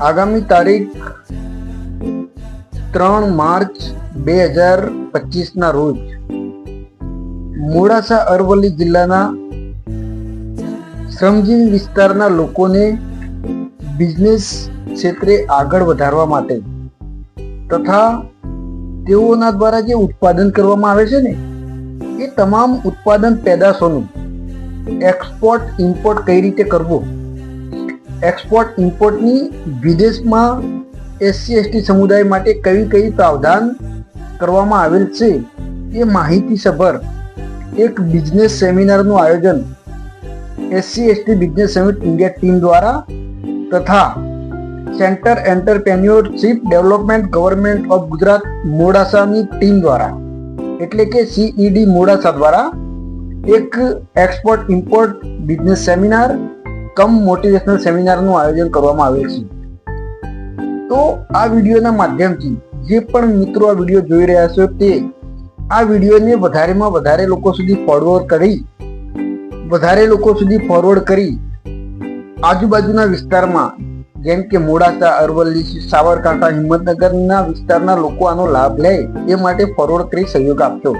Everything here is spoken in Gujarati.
આગામી તારીખ 3 માર્ચ 2025 રોજ મોડાસા અરવલ્લી જિલ્લાના શ્રમજીવી વિસ્તારના લોકોને બિઝનેસ ક્ષેત્રે આગળ વધારવા માટે તથા તેઓના દ્વારા જે ઉત્પાદન કરવામાં આવે છે ને એ તમામ ઉત્પાદન પેદાશોનું એક્સપોર્ટ ઇમ્પોર્ટ કઈ રીતે કરવું, એક્સપોર્ટ ઇમ્પોર્ટની વિદેશમાં SC ST સમુદાય માટે કઈ કઈ પ્રાવધાન કરવામાં આવેલ છે એ માહિતીસભર એક બિઝનેસ સેમિનારનું આયોજન SC ST business summit India team દ્વારા તથા centre entrepreneurship development government of Gujarat મોડાસાની ટીમ દ્વારા એટલે કે CED મોડાસા દ્વારા એક export import business seminar cum motivational સેમિનારનું આયોજન કરવામાં આવેલ છે. તો આ વિડીયોના માધ્યમથી જે પણ મિત્રો આ વિડીયો જોઈ રહ્યા છો તે આ વિડીયોને વધારેમાં વધારે લોકો સુધી ફોરવર્ડ કરી આજુબાજુના વિસ્તારમાં જેમ કે મોડાસા, અરવલ્લી, સાબરકાંઠા, હિંમતનગરના વિસ્તારના લોકો આનો લાભ લે એ માટે ફોરવર્ડ કરી સહયોગ આપજો.